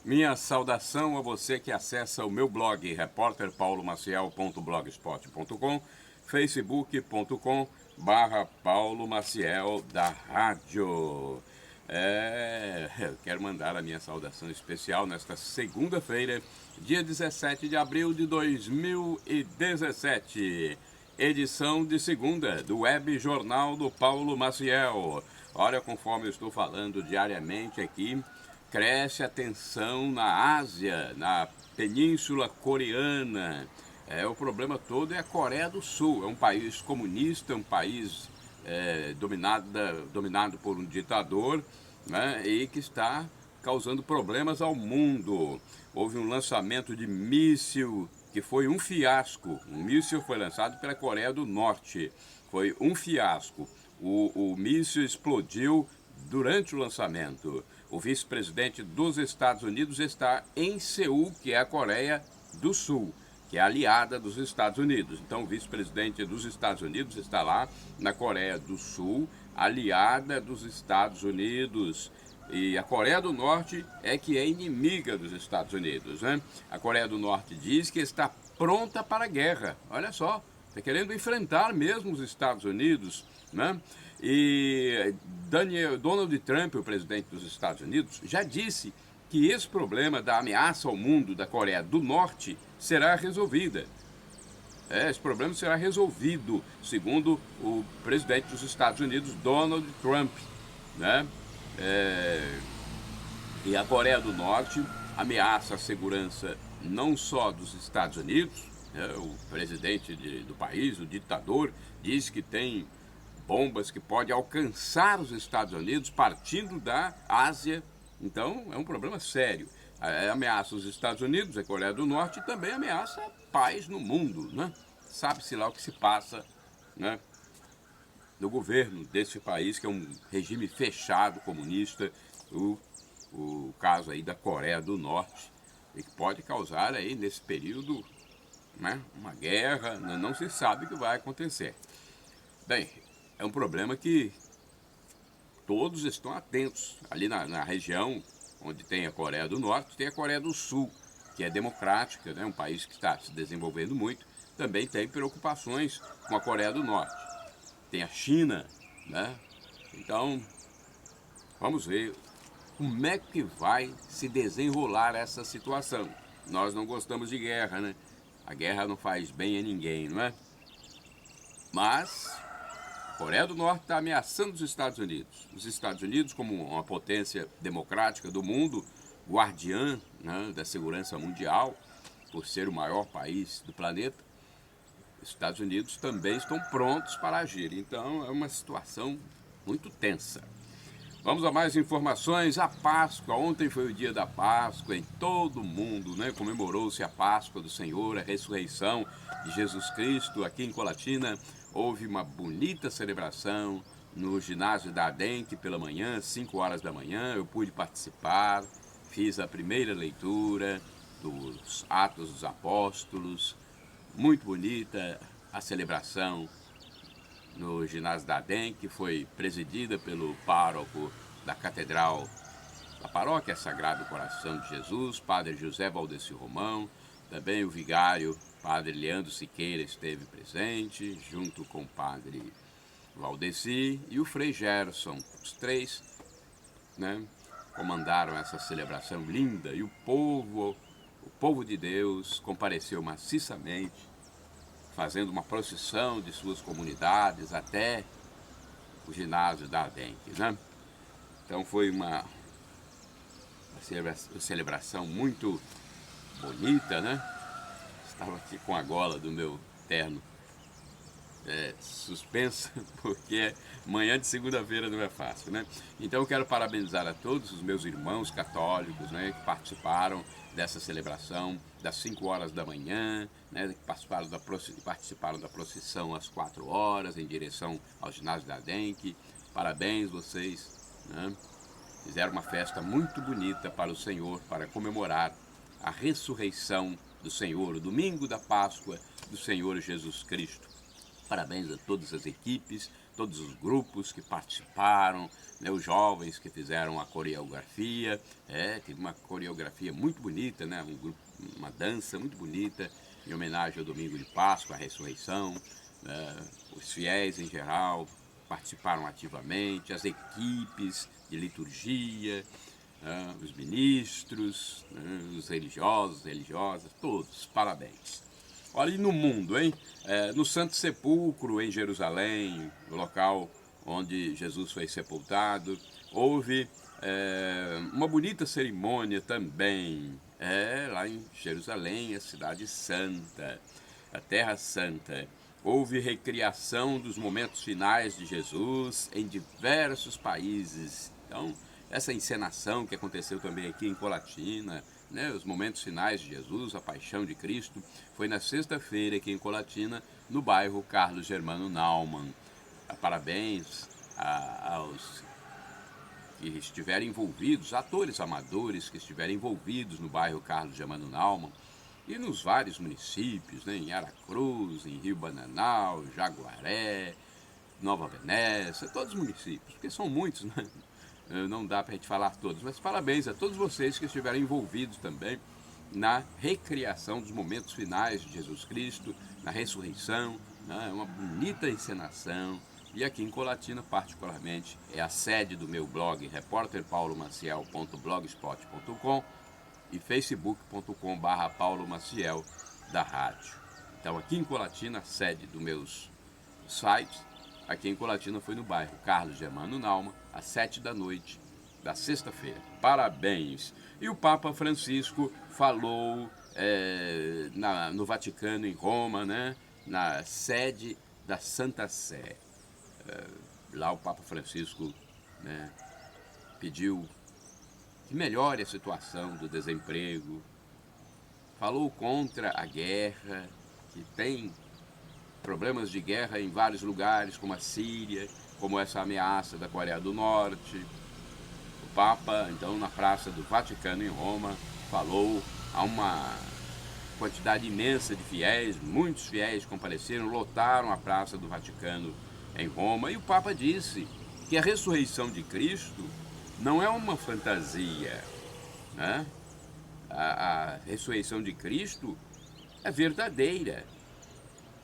Minha saudação a você que acessa o meu blog repórterpaulomaciel.blogspot.com, facebook.com/Paulo Maciel da Rádio. Eu quero mandar a minha saudação especial nesta segunda-feira, dia 17 de abril de 2017, edição de segunda do Web Jornal do Paulo Maciel. Olha, conforme eu estou falando diariamente aqui, cresce a tensão na Ásia, na Península Coreana. O problema todo é a Coreia do Sul. É um país comunista, um país dominado por um ditador, né, e que está causando problemas ao mundo. Houve um lançamento de míssil que foi um fiasco. Um míssil foi lançado pela Coreia do Norte. Foi um fiasco. O míssil explodiu durante o lançamento. O vice-presidente dos Estados Unidos está em Seul, que é a Coreia do Sul, que é aliada dos Estados Unidos. Então, o vice-presidente dos Estados Unidos está lá na Coreia do Sul, aliada dos Estados Unidos. E a Coreia do Norte é que é inimiga dos Estados Unidos, né? A Coreia do Norte diz que está pronta para a guerra. Olha só, está querendo enfrentar mesmo os Estados Unidos, né? E Donald Trump, o presidente dos Estados Unidos, já disse que esse problema da ameaça ao mundo da Coreia do Norte será resolvida. Esse problema será resolvido, segundo o presidente dos Estados Unidos, Donald Trump, né? E a Coreia do Norte ameaça a segurança não só dos Estados Unidos, né? O presidente do país, o ditador, diz que tem bombas que podem alcançar os Estados Unidos partindo da Ásia. Então, é um problema sério. Ameaça os Estados Unidos, a Coreia do Norte, e também ameaça a paz no mundo, né? Sabe-se lá o que se passa, né, no governo desse país, que é um regime fechado, comunista, o caso aí da Coreia do Norte, e que pode causar aí, nesse período, né, uma guerra, não se sabe o que vai acontecer. Bem, é um problema que todos estão atentos. Ali na região onde tem a Coreia do Norte, tem a Coreia do Sul, que é democrática, né? Um país que está se desenvolvendo muito, também tem preocupações com a Coreia do Norte. Tem a China, né? Então, vamos ver como é que vai se desenrolar essa situação. Nós não gostamos de guerra, né? A guerra não faz bem a ninguém, não é? Mas a Coreia do Norte está ameaçando os Estados Unidos. Os Estados Unidos, como uma potência democrática do mundo, guardiã, né, da segurança mundial, por ser o maior país do planeta, os Estados Unidos também estão prontos para agir. Então é uma situação muito tensa. Vamos a mais informações. A Páscoa, ontem foi o dia da Páscoa em todo o mundo, né? Comemorou-se a Páscoa do Senhor, a ressurreição de Jesus Cristo. Aqui em Colatina houve uma bonita celebração no ginásio da ADENC pela manhã, 5 horas da manhã. Eu pude participar, fiz a primeira leitura dos Atos dos Apóstolos. Muito bonita a celebração no ginásio da ADEM, que foi presidida pelo pároco da Catedral da Paróquia Sagrado Coração de Jesus, Padre José Valdeci Romão. Também o vigário, Padre Leandro Siqueira, esteve presente, junto com o Padre Valdeci e o Frei Gerson. Os três, né, comandaram essa celebração linda, e o povo de Deus compareceu maciçamente, fazendo uma procissão de suas comunidades até o ginásio da ADENC, né? Então foi uma celebração muito bonita, né? Estava aqui com a gola do meu terno suspensa, porque manhã de segunda-feira não é fácil, né? Então eu quero parabenizar a todos os meus irmãos católicos, né, que participaram dessa celebração das 5 horas da manhã, né, que participaram da procissão às 4 horas em direção ao ginásio da ADENC. Parabéns vocês, né? Fizeram uma festa muito bonita para o Senhor, para comemorar a ressurreição do Senhor, o domingo da Páscoa do Senhor Jesus Cristo. Parabéns a todas as equipes, todos os grupos que participaram, né, os jovens que fizeram a coreografia. Teve uma coreografia muito bonita, né, uma dança muito bonita em homenagem ao domingo de Páscoa, à ressurreição. Os fiéis em geral participaram ativamente, as equipes de liturgia, os ministros, os religiosos, religiosas, todos, parabéns. Olha, e no mundo, hein? No Santo Sepulcro, em Jerusalém, o local onde Jesus foi sepultado, houve uma bonita cerimônia também, lá em Jerusalém, a cidade santa, a terra santa. Houve recriação dos momentos finais de Jesus em diversos países. Então, essa encenação que aconteceu também aqui em Colatina, né, os momentos finais de Jesus, a paixão de Cristo, foi na sexta-feira aqui em Colatina, no bairro Carlos Germano Naumann. Parabéns aos que estiverem envolvidos, atores amadores que estiverem envolvidos no bairro Carlos Germano Naumann, e nos vários municípios, né, em Aracruz, em Rio Bananal, Jaguaré, Nova Venécia, todos os municípios, porque são muitos, né? Não dá para a gente falar todos, mas parabéns a todos vocês que estiveram envolvidos também na recriação dos momentos finais de Jesus Cristo, na ressurreição, né? Uma bonita encenação. E aqui em Colatina, particularmente, é a sede do meu blog, repórterpaulomaciel.blogspot.com e facebook.com/Paulo Maciel da rádio. Então aqui em Colatina, a sede dos meus sites, aqui em Colatina foi no bairro Carlos Germano Naumann, às 7 da noite da sexta-feira. Parabéns! E o Papa Francisco falou no Vaticano, em Roma, né, na sede da Santa Sé. Lá o Papa Francisco, né, pediu que melhore a situação do desemprego, falou contra a guerra, que tem problemas de guerra em vários lugares, como a Síria, como essa ameaça da Coreia do Norte. O Papa, então, na Praça do Vaticano, em Roma, falou a uma quantidade imensa de fiéis, muitos fiéis compareceram, lotaram a Praça do Vaticano em Roma, e o Papa disse que a ressurreição de Cristo não é uma fantasia, né? A ressurreição de Cristo é verdadeira,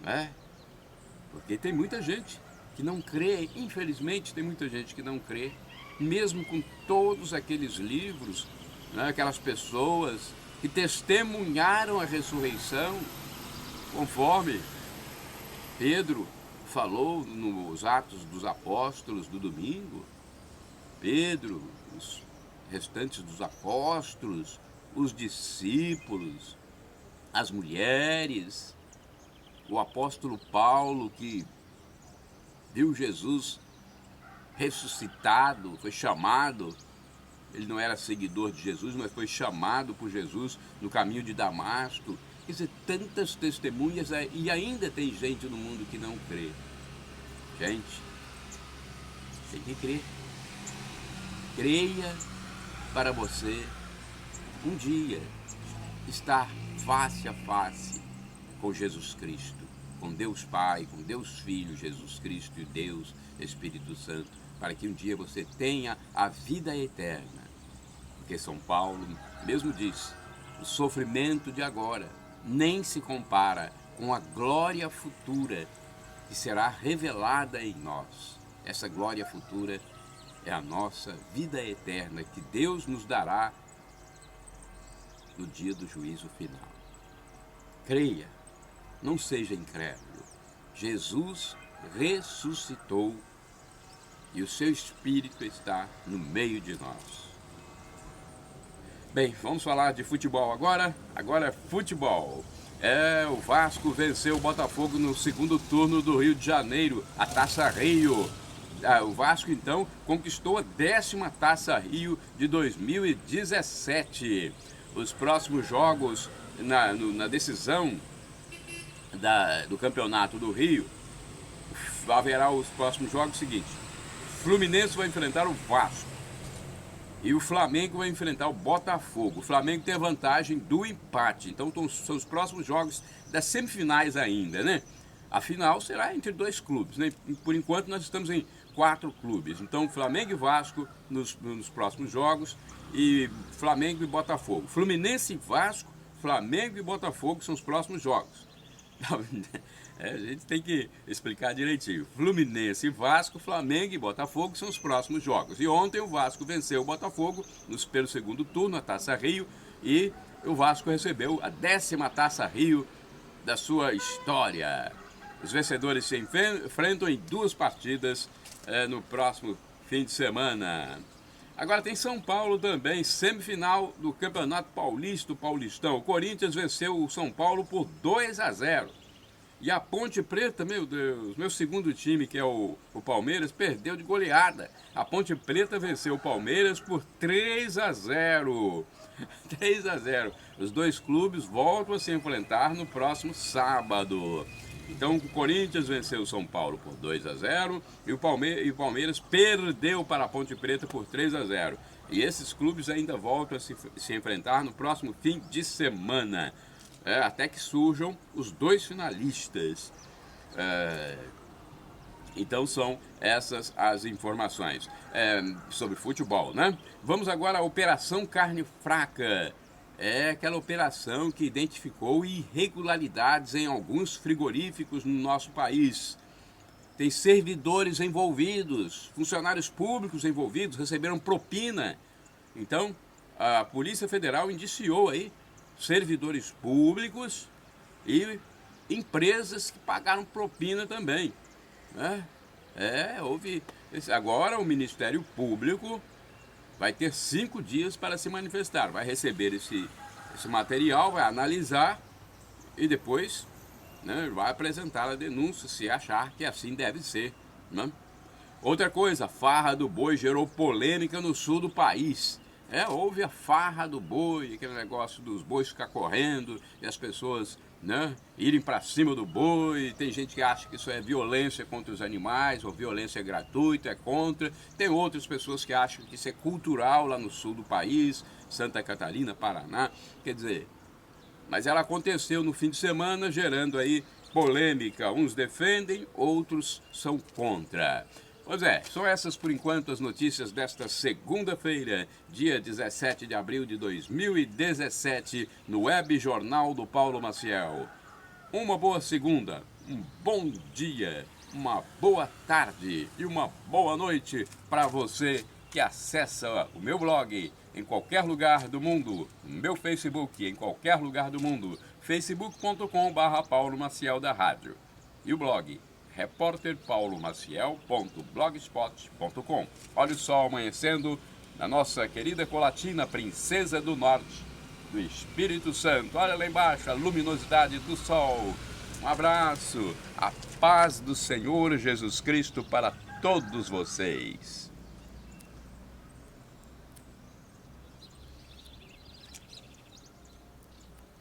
né? Porque tem muita gente que não crê, infelizmente tem muita gente que não crê, mesmo com todos aqueles livros, né? Aquelas pessoas que testemunharam a ressurreição, conforme Pedro falou nos Atos dos Apóstolos do domingo. Pedro, os restantes dos apóstolos, os discípulos, as mulheres, o apóstolo Paulo, que viu Jesus ressuscitado, foi chamado, ele não era seguidor de Jesus, mas foi chamado por Jesus no caminho de Damasco. Quer dizer, tantas testemunhas, e ainda tem gente no mundo que não crê. Gente, tem que crer. Creia para você um dia estar face a face com Jesus Cristo, com Deus Pai, com Deus Filho, Jesus Cristo e Deus Espírito Santo, para que um dia você tenha a vida eterna. Porque São Paulo mesmo diz, o sofrimento de agora nem se compara com a glória futura que será revelada em nós. Essa glória futura é a nossa vida eterna que Deus nos dará no dia do juízo final. Creia, não seja incrédulo. Jesus ressuscitou e o seu Espírito está no meio de nós. Bem, vamos falar de futebol agora. Agora é futebol. O Vasco venceu o Botafogo no segundo turno do Rio de Janeiro, a Taça Rio. O Vasco, então, conquistou a 10ª Taça Rio de 2017. Os próximos jogos na decisão do Campeonato do Rio, haverá os próximos jogos seguintes. Fluminense vai enfrentar o Vasco e o Flamengo vai enfrentar o Botafogo. O Flamengo tem a vantagem do empate, então são os próximos jogos das semifinais ainda, né? A final será entre 2 clubes, né? Por enquanto nós estamos em 4 clubes. Então Flamengo e Vasco nos próximos jogos e Flamengo e Botafogo. Fluminense e Vasco, Flamengo e Botafogo são os próximos jogos. A gente tem que explicar direitinho. Fluminense e Vasco, Flamengo e Botafogo são os próximos jogos. E ontem o Vasco venceu o Botafogo pelo segundo turno, a Taça Rio, e o Vasco recebeu a 10ª Taça Rio da sua história. Os vencedores se enfrentam em 2 partidas no próximo fim de semana. Agora tem São Paulo também, semifinal do Campeonato Paulista, o Paulistão. O Corinthians venceu o São Paulo por 2-0. E a Ponte Preta, meu Deus, meu segundo time, que é o Palmeiras, perdeu de goleada. A Ponte Preta venceu o Palmeiras por 3-0. 3-0. Os 2 clubes voltam a se enfrentar no próximo sábado. Então o Corinthians venceu o São Paulo por 2-0 e o Palmeiras perdeu para a Ponte Preta por 3-0. E esses clubes ainda voltam a se enfrentar no próximo fim de semana, até que surjam os 2 finalistas. Então são essas as informações sobre futebol, né? Vamos agora à Operação Carne Fraca. É aquela operação que identificou irregularidades em alguns frigoríficos no nosso país. Tem servidores envolvidos, funcionários públicos envolvidos, receberam propina. Então, a Polícia Federal indiciou aí servidores públicos e empresas que pagaram propina também, né? Houve... Agora o Ministério Público vai ter 5 dias para se manifestar, vai receber esse material, vai analisar e depois, né, vai apresentar a denúncia se achar que assim deve ser, né? Outra coisa, a farra do boi gerou polêmica no sul do país. Houve a farra do boi, aquele negócio dos bois ficar correndo e as pessoas, né, irem para cima do boi. Tem gente que acha que isso é violência contra os animais ou violência gratuita, é contra. Tem outras pessoas que acham que isso é cultural lá no sul do país, Santa Catarina, Paraná. Quer dizer, mas ela aconteceu no fim de semana, gerando aí polêmica. Uns defendem, outros são contra. Pois são essas por enquanto as notícias desta segunda-feira, dia 17 de abril de 2017, no Web Jornal do Paulo Maciel. Uma boa segunda, um bom dia, uma boa tarde e uma boa noite para você que acessa o meu blog em qualquer lugar do mundo, meu Facebook em qualquer lugar do mundo, facebook.com/Paulo Maciel da Rádio e o blog repórterpaulomaciel.blogspot.com. Olha o sol amanhecendo na nossa querida Colatina, Princesa do Norte, do Espírito Santo. Olha lá embaixo a luminosidade do sol. Um abraço, a paz do Senhor Jesus Cristo para todos vocês.